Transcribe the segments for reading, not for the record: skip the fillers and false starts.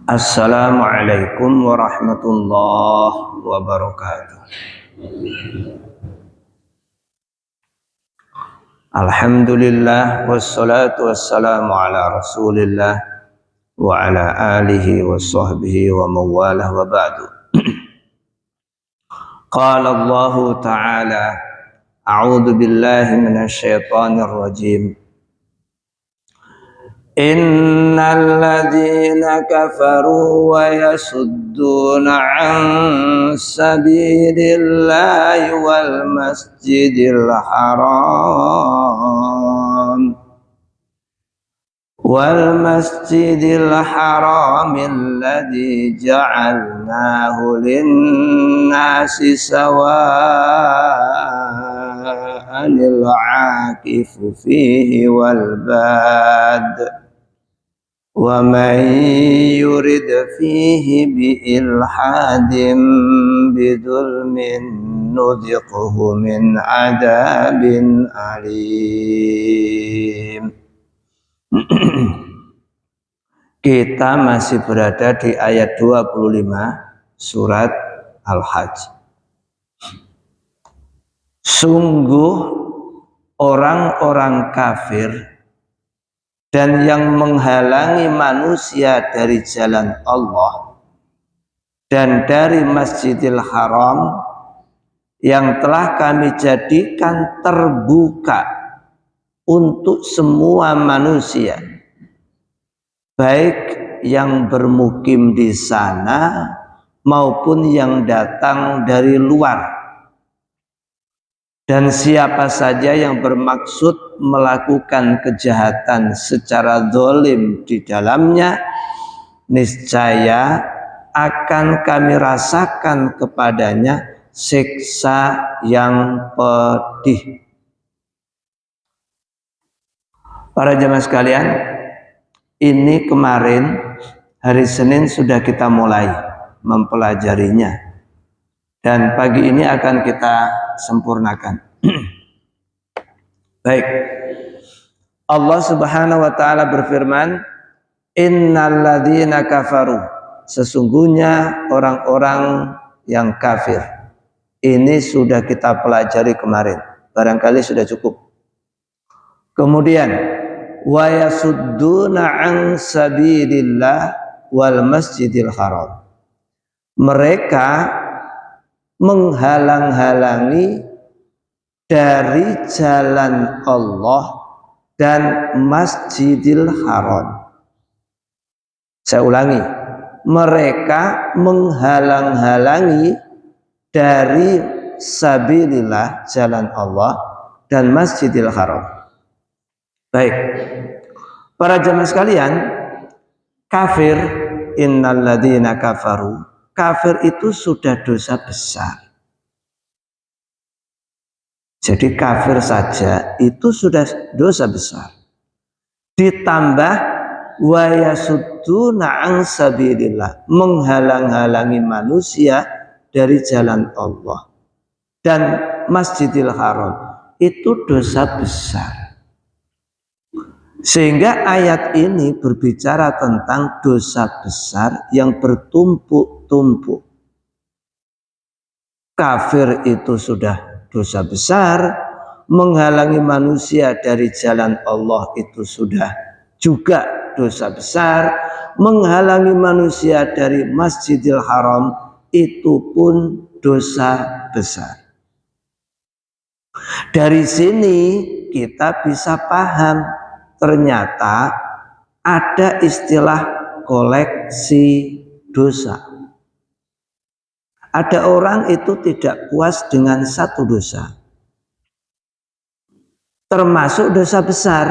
Assalamualaikum warahmatullahi wabarakatuh. Alhamdulillah wassalatu wassalamu ala Rasulillah wa ala alihi wa sahbihi wa mawalah wa ba'du. Qala Allah Ta'ala a'udzu billahi minasy syaithanir rajim. Innal ladzina kafaru wa yasudduna 'an sabilillahi wal masjidil haram alladzi ja'alnahu lin-nasi sawa'anil 'aqifu fihi wal bad. Wa man yurid fihi bi ilhadin bidzulmin nudhiqhu min adabin alim. Kita masih berada di ayat 25 surat Al-Hajj. Sungguh orang-orang kafir dan yang menghalangi manusia dari jalan Allah dan dari Masjidil Haram yang telah kami jadikan terbuka untuk semua manusia, baik yang bermukim di sana maupun yang datang dari luar. Dan siapa saja yang bermaksud melakukan kejahatan secara zalim di dalamnya, niscaya akan kami rasakan kepadanya siksa yang pedih. Para jemaah sekalian, ini kemarin hari Senin sudah kita mulai mempelajarinya. Dan pagi ini akan kita sempurnakan. Baik. Allah Subhanahu wa taala berfirman, "Innal ladzina kafaru." Sesungguhnya orang-orang yang kafir. Ini sudah kita pelajari kemarin. Barangkali sudah cukup. Kemudian, wa yasudduna 'an sabilillah wal masjidil haram. Mereka menghalang-halangi dari jalan Allah dan Masjidil Haram. Saya ulangi, mereka menghalang-halangi dari sabilillah, jalan Allah, dan Masjidil Haram. Baik, para jemaah sekalian, kafir, innal ladzina kafaru, kafir itu sudah dosa besar. Jadi kafir saja itu sudah dosa besar. Ditambah wa yasudduna 'an sabilillah, menghalang-halangi manusia dari jalan Allah dan Masjidil Haram, itu dosa besar. Sehingga ayat ini berbicara tentang dosa besar yang bertumpuk-tumpuk. Kafir itu sudah dosa besar, menghalangi manusia dari jalan Allah itu sudah juga dosa besar, menghalangi manusia dari Masjidil Haram itu pun dosa besar. Dari sini kita bisa paham, ternyata ada istilah koleksi dosa. Ada orang itu tidak puas dengan satu dosa, termasuk dosa besar.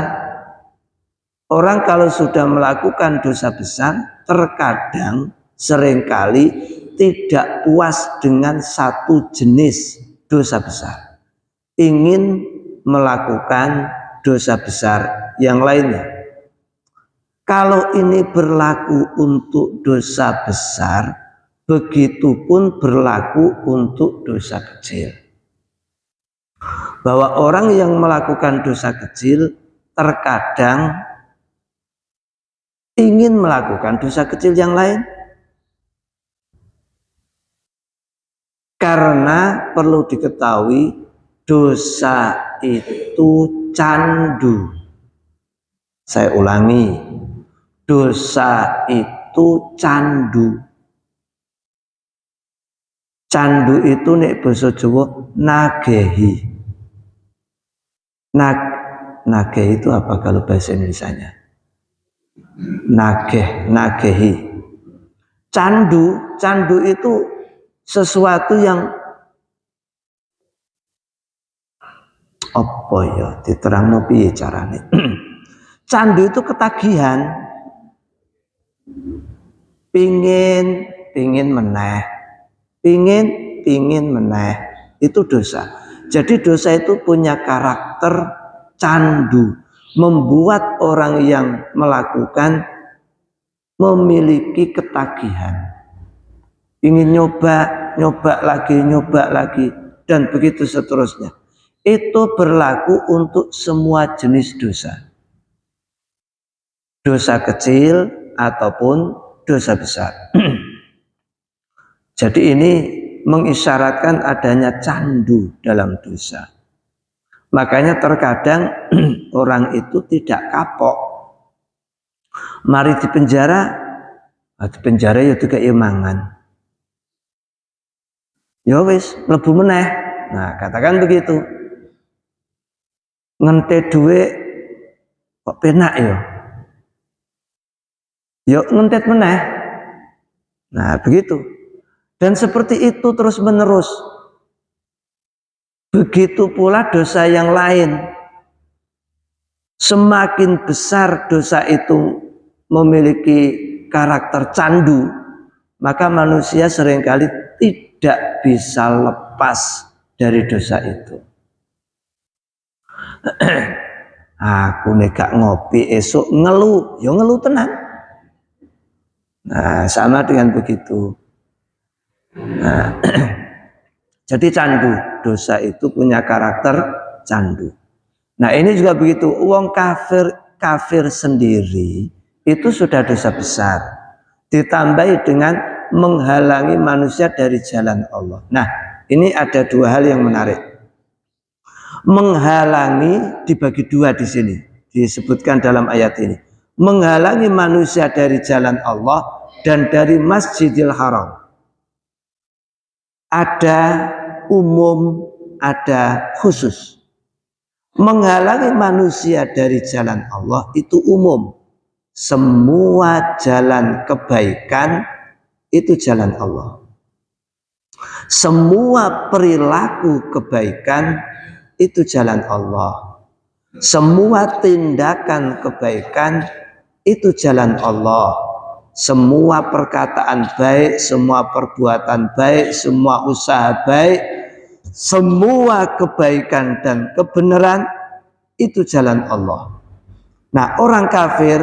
Orang kalau sudah melakukan dosa besar, terkadang seringkali tidak puas dengan satu jenis dosa besar, ingin melakukan dosa besar yang lainnya. Kalau ini berlaku untuk dosa besar, begitupun berlaku untuk dosa kecil. bahwa orang yang melakukan dosa kecil terkadang ingin melakukan dosa kecil yang lain, karena perlu diketahui dosa itu candu. Saya ulangi, dosa itu candu. Candu itu nek basa Jawa nagehi. Nagehi itu apa kalau bahasa Indonesianya? Nagehi. Candu itu sesuatu yang apa ya diterangno piye carane. Candu itu ketagihan, pingin meneh, pingin meneh, itu dosa. Jadi dosa itu punya karakter candu, membuat orang yang melakukan memiliki ketagihan, ingin nyoba lagi, dan begitu seterusnya. Itu berlaku untuk semua jenis dosa, dosa kecil ataupun dosa besar. Jadi ini mengisyaratkan adanya candu dalam dosa. Makanya terkadang orang itu tidak kapok. Mari di penjara ya juga imangan. Ya wis, mlebu meneh. Nah, katakan begitu. Ngente duit kok penak ya. Yuk ngentet meneh. Nah, begitu. Dan seperti itu terus menerus. Begitu pula dosa yang lain. Semakin besar dosa itu memiliki karakter candu, maka manusia seringkali tidak bisa lepas dari dosa itu. Aku nek gak ngopi esok ngeluh, ya ngeluh tenan. Nah, sama dengan begitu. Nah, jadi candu, dosa itu punya karakter candu. Nah, ini juga begitu. Uang kafir sendiri itu sudah dosa besar. Ditambahi dengan menghalangi manusia dari jalan Allah. Nah, ini ada dua hal yang menarik. Menghalangi dibagi dua di sini, disebutkan dalam ayat ini. Menghalangi manusia dari jalan Allah dan dari Masjidil Haram. Ada umum, ada khusus. Menghalangi manusia dari jalan Allah itu umum. Semua jalan kebaikan itu jalan Allah. Semua perilaku kebaikan itu jalan Allah. Semua tindakan kebaikan itu jalan Allah. Semua perkataan baik, semua perbuatan baik, semua usaha baik, semua kebaikan dan kebenaran itu jalan Allah. Nah, orang kafir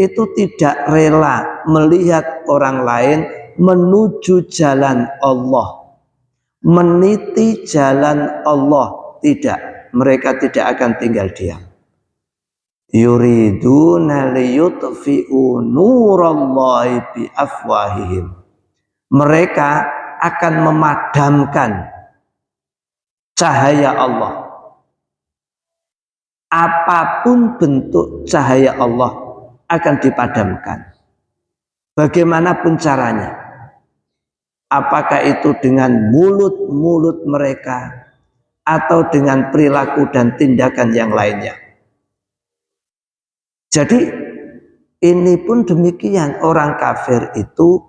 itu tidak rela melihat orang lain menuju jalan Allah, meniti jalan Allah. Tidak, mereka tidak akan tinggal diam. Yuriduna liyutfi'u nurallahi bi afwahihim. Mereka akan memadamkan cahaya Allah. Apapun bentuk cahaya Allah akan dipadamkan. Bagaimanapun caranya. Apakah itu dengan mulut-mulut mereka atau dengan perilaku dan tindakan yang lainnya. Jadi ini pun demikian, orang kafir itu,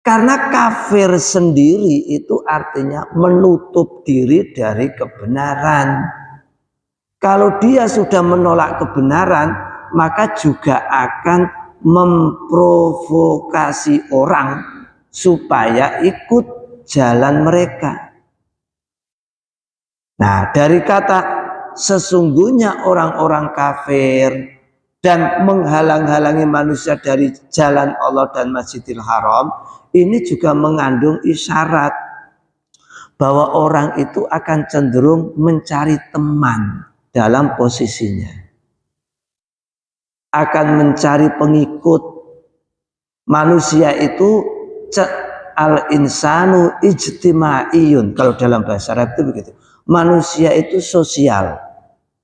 karena kafir sendiri itu artinya menutup diri dari kebenaran. Kalau dia sudah menolak kebenaran, maka juga akan memprovokasi orang supaya ikut jalan mereka. Nah, dari kata sesungguhnya orang-orang kafir dan menghalang-halangi manusia dari jalan Allah dan Masjidil Haram, ini juga mengandung isyarat bahwa orang itu akan cenderung mencari teman dalam posisinya, akan mencari pengikut. Manusia itu al-insanu ijtimaiyun, kalau dalam bahasa Arab itu begitu. Manusia itu sosial,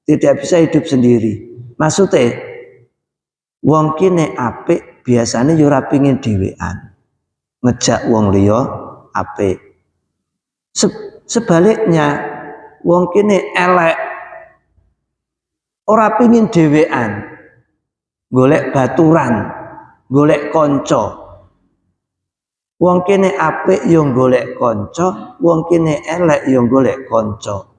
tidak bisa hidup sendiri. Maksudnya wong kene apik biasanya yo ora pengin dhewean, ngejak wong liya apik. Sebaliknya wong kene elek ora pengin dhewean, golek baturan, golek konco. Wong kene apik yo golek konco, wong kene elek yo golek konco.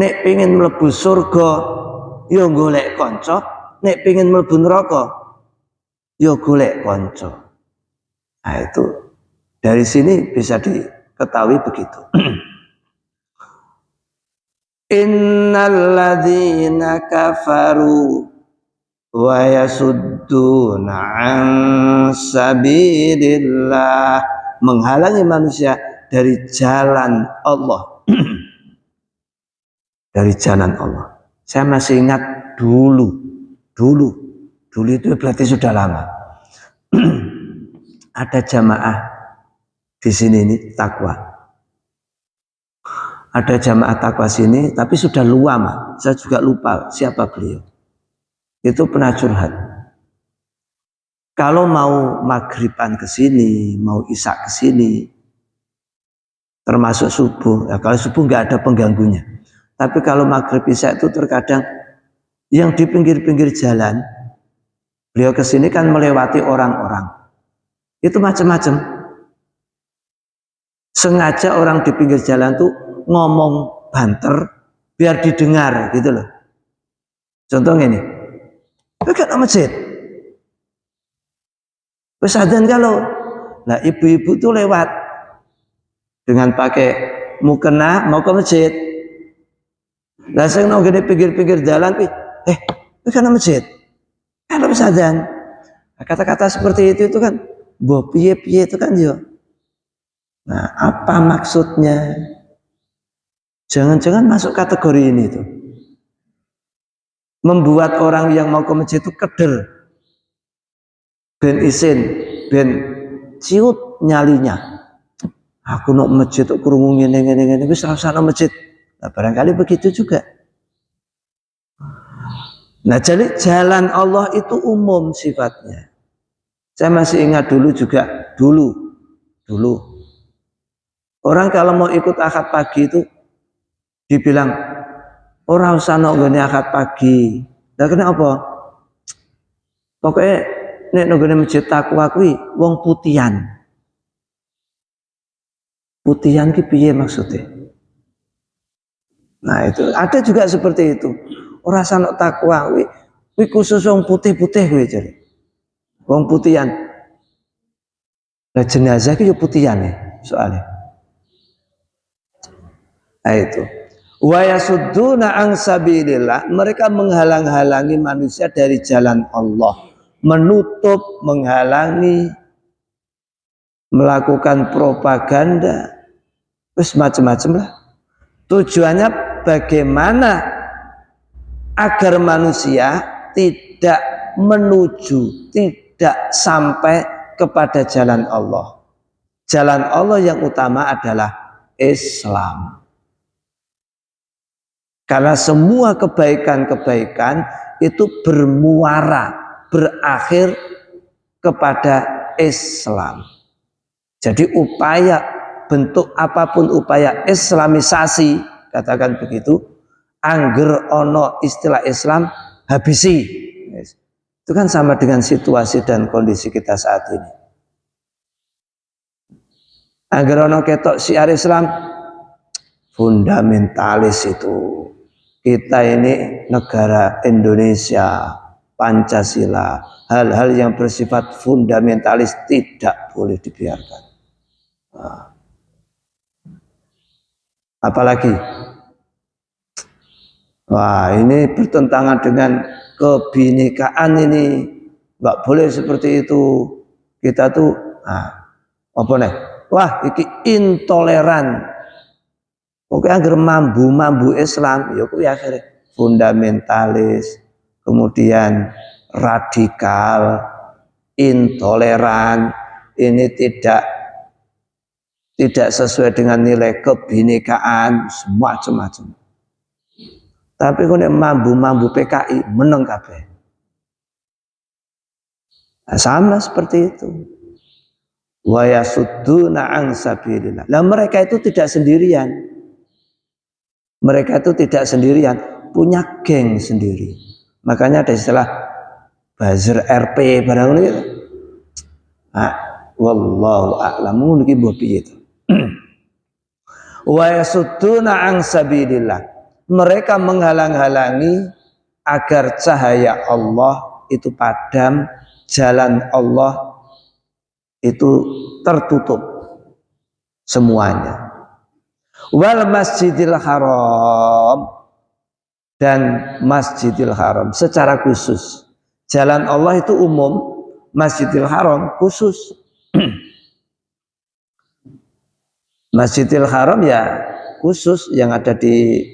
Nek pengin mlebu surga yo golek konco, nek pengin mlebu neraka yo golek konco. Nah itu dari sini bisa diketahui begitu. Innalladzina kafaru wa yasudduna an sabilillah, menghalangi manusia dari jalan Allah. Dari jalan Allah. Saya masih ingat dulu itu berarti sudah lama. Ada jamaah di sini ini takwa. Ada jamaah takwa sini, tapi sudah lama. Saya juga lupa siapa beliau. Itu pernah curhat. Kalau mau maghriban ke sini, mau isya ke sini, termasuk subuh. Ya, kalau subuh nggak ada pengganggunya. Tapi kalau maghrib isya itu terkadang yang di pinggir-pinggir jalan, beliau ke sini kan melewati orang-orang. Itu macam-macam. Sengaja orang di pinggir jalan tuh ngomong banter biar didengar gitu loh. Contohnya ini, dekat masjid. Pesantren kalau, nah ibu-ibu tuh lewat dengan pakai mukena mau ke masjid. Lah saya nong gede pinggir-pinggir jalan, dekat masjid. Kalau pesantren, kata-kata seperti itu kan, boh piye-piye itu kan yo. Nah, apa maksudnya? Jangan-jangan masuk kategori ini tuh. Membuat orang yang mau ke masjid itu keder. Ben isin, ben ciut nyalinya. Aku nak masjid tuh krungu ngene wis ora usah masjid. Nah, barangkali begitu juga. Nah, jadi jalan Allah itu umum sifatnya. Saya masih ingat dulu. Orang kalau mau ikut akad pagi itu dibilang ora usah nonggone akad pagi. Lah kenapa? Pokoknya nek nonggone masjid takwa kuwi wong putihan. Putihan ki piye maksudnya? Nah, itu ada juga seperti itu. Ora usah nok takwa kuwi khusus wong putih-putih kuwi jare. Wong putihan. Lah jenazah ki yo putihan ya soalnya. Nah, itu. Wa yasudduna an sabilillah, mereka menghalang-halangi manusia dari jalan Allah, menutup, menghalangi, melakukan propaganda, terus macam-macam lah. Tujuannya bagaimana agar manusia tidak menuju, tidak sampai kepada jalan Allah. Jalan Allah yang utama adalah Islam. Karena semua kebaikan-kebaikan itu bermuara, berakhir kepada Islam. Jadi upaya, bentuk apapun upaya islamisasi, katakan begitu, angger ono istilah Islam, habisi. Itu kan sama dengan situasi dan kondisi kita saat ini. Angger ono ketok syiar Islam, fundamentalis itu. Kita ini negara Indonesia, Pancasila, hal-hal yang bersifat fundamentalis tidak boleh dibiarkan. Nah. Apalagi, wah ini bertentangan dengan kebinekaan ini, nggak boleh seperti itu. Kita tuh, apa nih? Wah, ini intoleran. Oke, agar mambu Islam, ya kuwi akhirnya fundamentalis, kemudian radikal, intoleran, ini tidak sesuai dengan nilai kebinekaan, macam-macam. Tapi kalau mambu PKI meneng kabeh. Nah, sama seperti itu. Wa yasudduna an sabilillah. Lah mereka itu tidak sendirian. Mereka itu tidak sendirian, punya geng sendiri. Makanya ada istilah buzzer RP barang ini. Nah, wallahu a'lam mungkin piye itu. Wa yasudduna an sabilillah. Mereka menghalang-halangi agar cahaya Allah itu padam, jalan Allah itu tertutup semuanya. Wal Masjidil Haram, dan Masjidil Haram secara khusus. Jalan Allah itu umum, Masjidil Haram khusus. Masjidil Haram ya khusus yang ada di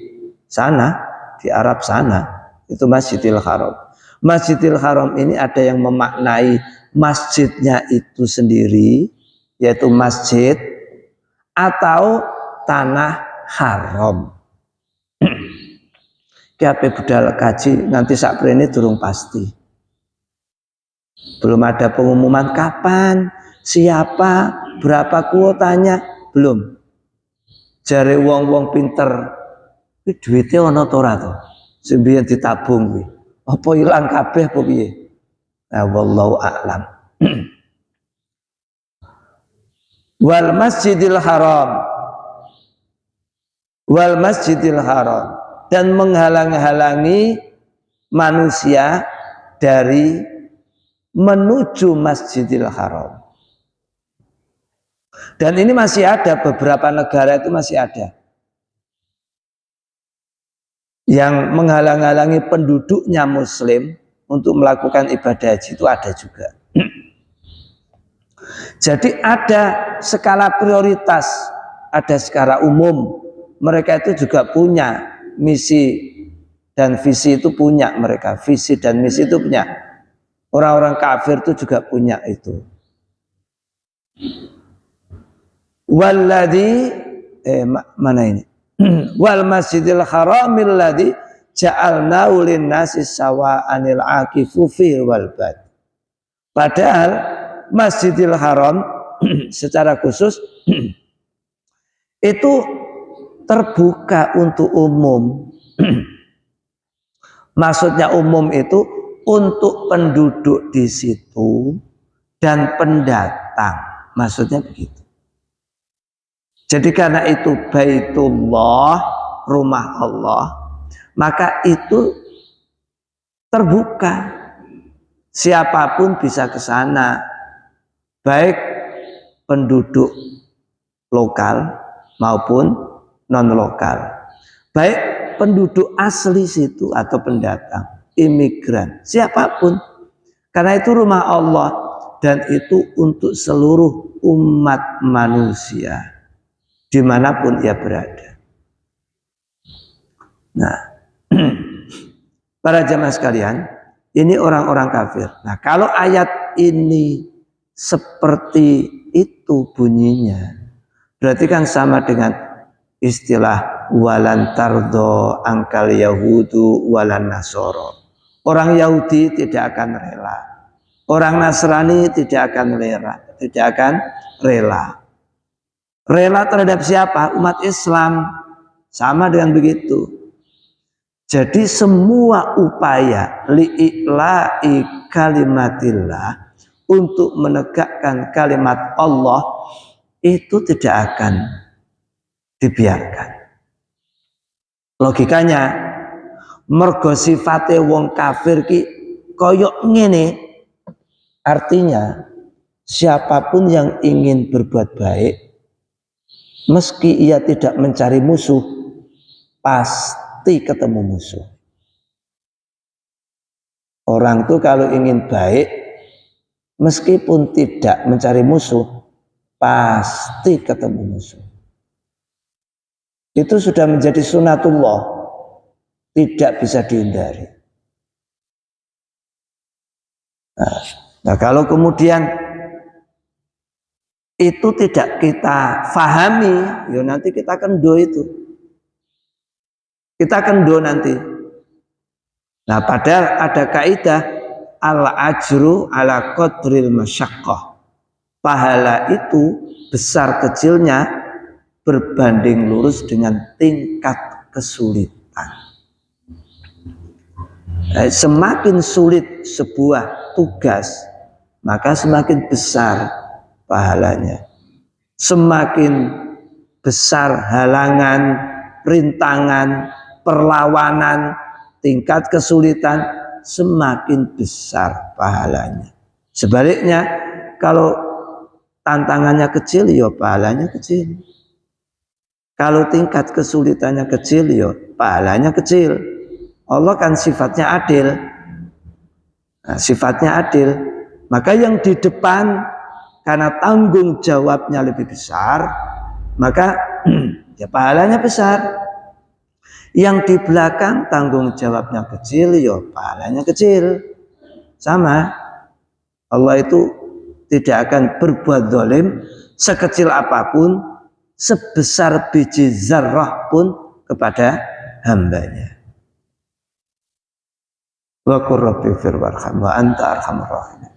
sana, di Arab sana, itu Masjidil Haram. Masjidil Haram ini ada yang memaknai masjidnya itu sendiri, yaitu masjid atau tanah haram. Kiape budal kaji nanti saprene durung pasti. Belum ada pengumuman kapan, siapa, berapa kuotanya, belum. Jare wong-wong pinter, iki duwite ana ta ora to? Sing biyen ditabung kuwi. Apa ilang kabeh apa piye? Nah, wallahu a'lam. Wal Masjidil Haram. Wal Masjidil Haram, dan menghalang-halangi manusia dari menuju Masjidil Haram. Dan ini masih ada, beberapa negara itu masih ada yang menghalang-halangi penduduknya muslim untuk melakukan ibadah haji, itu ada juga. Jadi ada skala prioritas, ada skala umum. Mereka itu juga punya misi dan visi, itu punya mereka. Visi dan misi itu punya. Orang-orang kafir itu juga punya itu. Walladzi mana ini? Wal Masjidil Haramil ladzi ja'alnahu lin-nasi sawa'anil 'aqifu fihi wal bad. Padahal Masjidil Haram secara khusus itu terbuka untuk umum. Maksudnya umum itu untuk penduduk di situ dan pendatang. Maksudnya begitu. Jadi karena itu Baitullah, rumah Allah, maka itu terbuka. Siapapun bisa ke sana, baik penduduk lokal maupun non-lokal, baik penduduk asli situ atau pendatang, imigran, siapapun. Karena itu rumah Allah dan itu untuk seluruh umat manusia dimanapun ia berada. Nah, para jamaah sekalian, ini orang-orang kafir. Nah, kalau ayat ini seperti itu bunyinya, berarti kan sama dengan istilah walan tardo angkal yahudu walan nasoro. Orang Yahudi tidak akan rela, orang Nasrani tidak akan rela. Rela terhadap siapa? Umat Islam. Sama dengan begitu. Jadi semua upaya li'ila'i kalimatillah, untuk menegakkan kalimat Allah, itu tidak akan dibiarkan. Logikanya, mergo sifate wong kafir ki koyok ngene, artinya siapapun yang ingin berbuat baik, meski ia tidak mencari musuh, pasti ketemu musuh. Orang tuh kalau ingin baik, meskipun tidak mencari musuh, pasti ketemu musuh. Itu sudah menjadi sunatullah, tidak bisa dihindari. Nah, kalau kemudian itu tidak kita fahami, ya nanti kita kendo itu. Kita kendo nanti. Nah, padahal ada kaidah al-ajru ala qadril masyaqqah. Pahala itu besar kecilnya berbanding lurus dengan tingkat kesulitan. Semakin sulit sebuah tugas, maka semakin besar pahalanya. Semakin besar halangan, rintangan, perlawanan, tingkat kesulitan, semakin besar pahalanya. Sebaliknya, kalau tantangannya kecil, ya pahalanya kecil. Kalau tingkat kesulitannya kecil, ya pahalanya kecil. Allah kan sifatnya adil. Nah, sifatnya adil. Maka yang di depan karena tanggung jawabnya lebih besar, maka ya pahalanya besar. Yang di belakang tanggung jawabnya kecil, ya pahalanya kecil. Sama. Allah itu tidak akan berbuat zalim sekecil apapun, sebesar biji zarrah pun kepada hambanya. Wa qur rabbi fir warham wa anta arhamur rahimin.